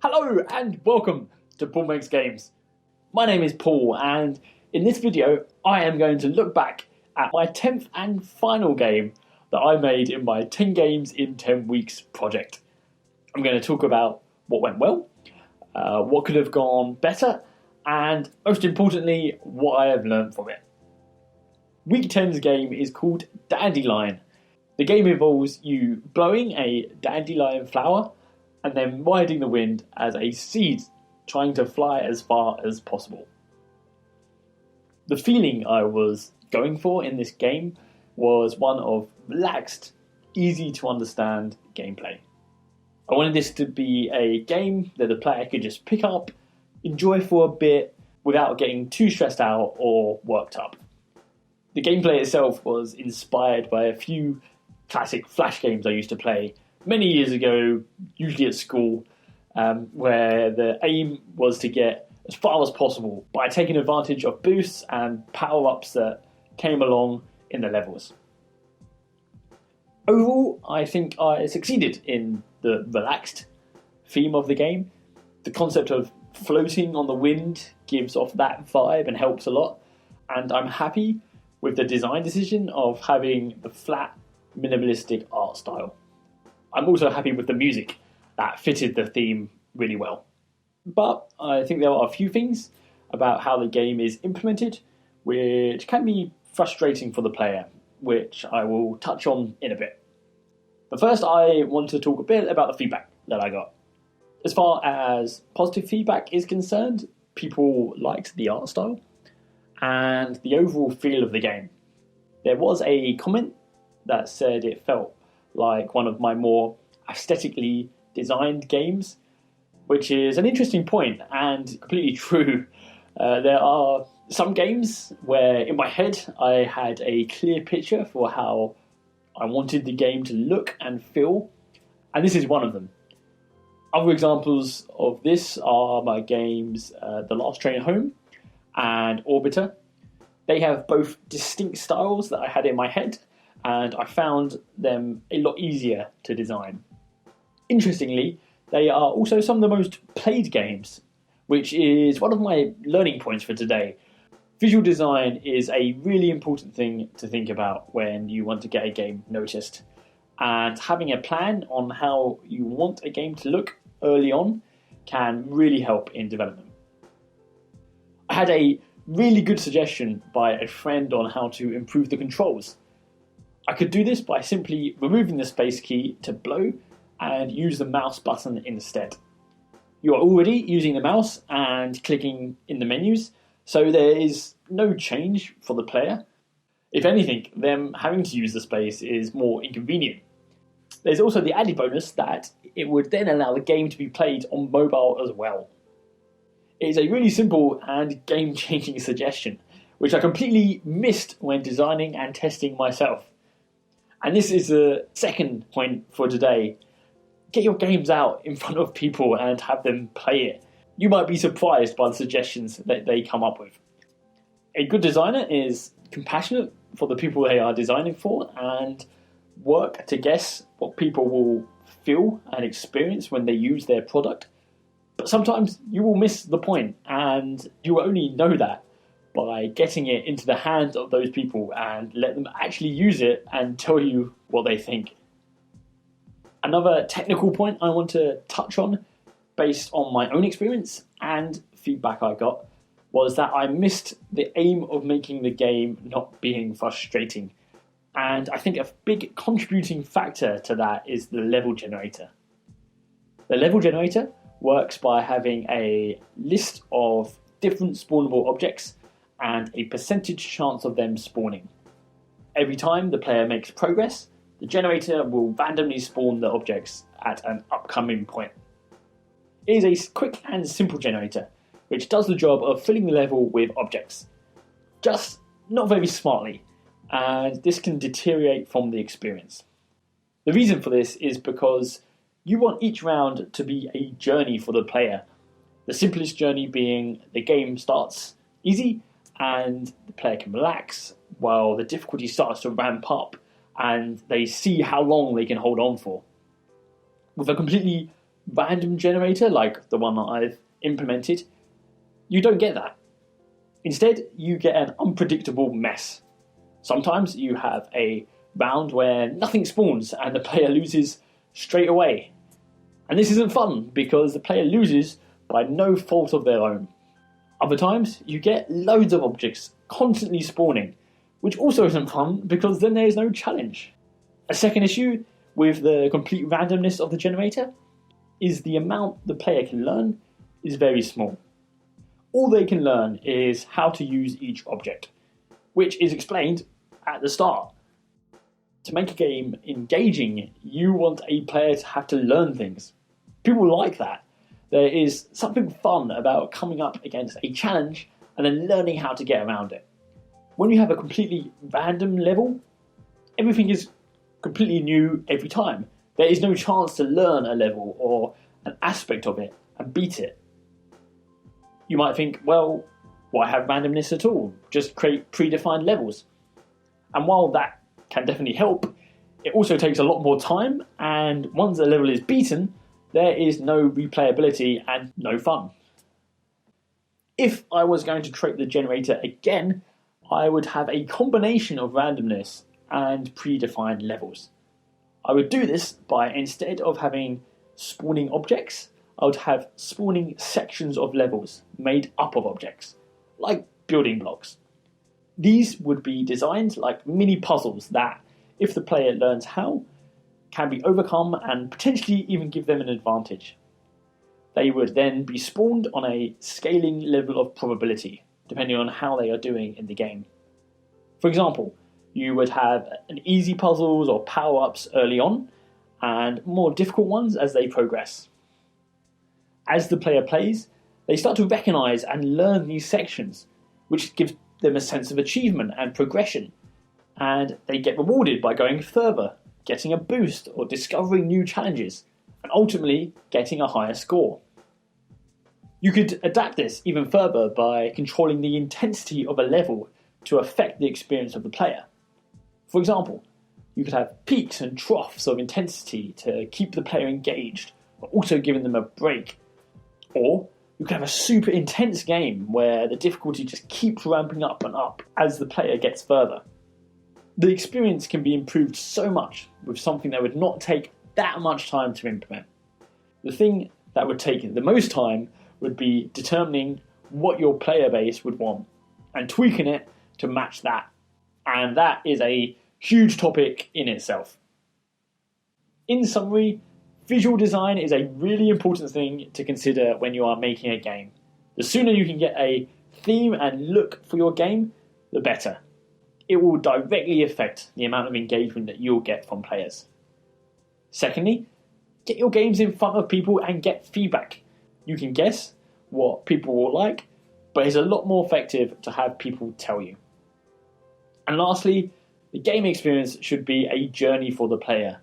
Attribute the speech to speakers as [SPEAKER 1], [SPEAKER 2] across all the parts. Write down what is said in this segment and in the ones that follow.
[SPEAKER 1] Hello and welcome to Paul Makes Games. My name is Paul, and in this video I am going to look back at my 10th and final game that I made in my 10 games in 10 weeks project. I'm going to talk about what went well, what could have gone better, and most importantly, what I have learned from it. Week 10's game is called Dandelion. The game involves you blowing a dandelion flower and then riding the wind as a seed, trying to fly as far as possible. The feeling I was going for in this game was one of relaxed, easy to understand gameplay. I wanted this to be a game that the player could just pick up, enjoy for a bit without getting too stressed out or worked up. The gameplay itself was inspired by a few classic Flash games I used to play many years ago, usually at school, where the aim was to get as far as possible by taking advantage of boosts and power-ups that came along in the levels. Overall, I think I succeeded in the relaxed theme of the game. The concept of floating on the wind gives off that vibe and helps a lot, and I'm happy with the design decision of having the flat, minimalistic art style. I'm also happy with the music that fitted the theme really well. But I think there are a few things about how the game is implemented which can be frustrating for the player, which I will touch on in a bit. But first I want to talk a bit about the feedback that I got. As far as positive feedback is concerned, people liked the art style and the overall feel of the game. There was a comment that said it felt like one of my more aesthetically designed games, which is an interesting point and completely true. There are some games where in my head I had a clear picture for how I wanted the game to look and feel, and this is one of them. Other examples of this are my games The Last Train Home and Orbiter. They have both distinct styles that I had in my head, and I found them a lot easier to design. Interestingly, they are also some of the most played games, which is one of my learning points for today. Visual design is a really important thing to think about when you want to get a game noticed, and having a plan on how you want a game to look early on can really help in development. I had a really good suggestion by a friend on how to improve the controls. I could do this by simply removing the space key to blow and use the mouse button instead. You are already using the mouse and clicking in the menus, so there is no change for the player. If anything, them having to use the space is more inconvenient. There's also the added bonus that it would then allow the game to be played on mobile as well. It is a really simple and game-changing suggestion, which I completely missed when designing and testing myself. And this is the second point for today. Get your games out in front of people and have them play it. You might be surprised by the suggestions that they come up with. A good designer is compassionate for the people they are designing for and work to guess what people will feel and experience when they use their product. But sometimes you will miss the point, and you will only know that by getting it into the hands of those people and let them actually use it and tell you what they think. Another technical point I want to touch on, based on my own experience and feedback I got, was that I missed the aim of making the game not being frustrating. And I think a big contributing factor to that is the level generator. The level generator works by having a list of different spawnable objects and a percentage chance of them spawning. Every time the player makes progress, the generator will randomly spawn the objects at an upcoming point. It is a quick and simple generator, which does the job of filling the level with objects, just not very smartly, and this can deteriorate from the experience. The reason for this is because you want each round to be a journey for the player. The simplest journey being the game starts easy and the player can relax, while the difficulty starts to ramp up and they see how long they can hold on for. With a completely random generator like the one that I've implemented, you don't get that. Instead, you get an unpredictable mess. Sometimes you have a round where nothing spawns and the player loses straight away. And this isn't fun because the player loses by no fault of their own. Other times, you get loads of objects constantly spawning, which also isn't fun because then there's no challenge. A second issue with the complete randomness of the generator is the amount the player can learn is very small. All they can learn is how to use each object, which is explained at the start. To make a game engaging, you want a player to have to learn things. People like that. There is something fun about coming up against a challenge and then learning how to get around it. When you have a completely random level, everything is completely new every time. There is no chance to learn a level or an aspect of it and beat it. You might think, well, why have randomness at all? Just create predefined levels. And while that can definitely help, it also takes a lot more time, and once a level is beaten, there is no replayability and no fun. If I was going to create the generator again, I would have a combination of randomness and predefined levels. I would do this by, instead of having spawning objects, I would have spawning sections of levels made up of objects, like building blocks. These would be designed like mini puzzles that, if the player learns how, can be overcome and potentially even give them an advantage. They would then be spawned on a scaling level of probability, depending on how they are doing in the game. For example, you would have an easy puzzles or power-ups early on, and more difficult ones as they progress. As the player plays, they start to recognise and learn these sections, which gives them a sense of achievement and progression, and they get rewarded by going further, getting a boost or discovering new challenges, and ultimately getting a higher score. You could adapt this even further by controlling the intensity of a level to affect the experience of the player. For example, you could have peaks and troughs of intensity to keep the player engaged, but also giving them a break. Or you could have a super intense game where the difficulty just keeps ramping up and up as the player gets further. The experience can be improved so much with something that would not take that much time to implement. The thing that would take the most time would be determining what your player base would want and tweaking it to match that. And that is a huge topic in itself. In summary, visual design is a really important thing to consider when you are making a game. The sooner you can get a theme and look for your game, the better. It will directly affect the amount of engagement that you'll get from players. Secondly, get your games in front of people and get feedback. You can guess what people will like, but it's a lot more effective to have people tell you. And lastly, the game experience should be a journey for the player.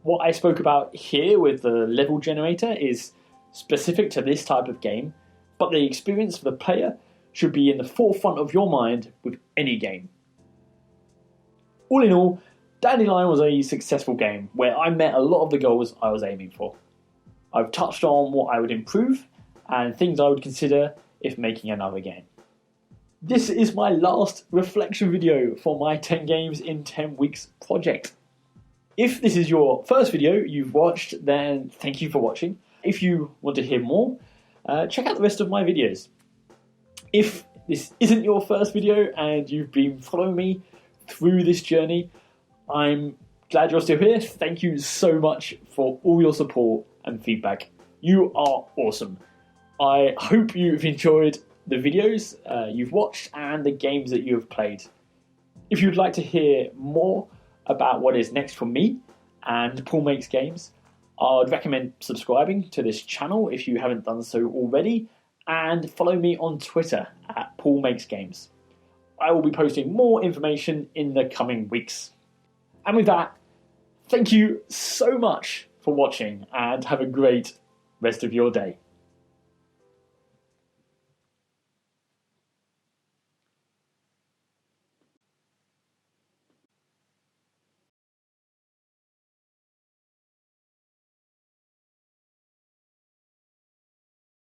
[SPEAKER 1] What I spoke about here with the level generator is specific to this type of game, but the experience for the player should be in the forefront of your mind with any game. All in all, Dandelion was a successful game where I met a lot of the goals I was aiming for. I've touched on what I would improve and things I would consider if making another game. This is my last reflection video for my 10 games in 10 weeks project. If this is your first video you've watched, then thank you for watching. If you want to hear more, check out the rest of my videos. If this isn't your first video and you've been following me through this journey, I'm glad you're still here. Thank you so much for all your support and feedback. You are awesome. I hope you've enjoyed the videos you've watched and the games that you've played. If you'd like to hear more about what is next for me and Paul Makes Games, I'd recommend subscribing to this channel if you haven't done so already, and follow me on Twitter at Paul Makes Games. I will be posting more information in the coming weeks. And with that, thank you so much for watching and have a great rest of your day.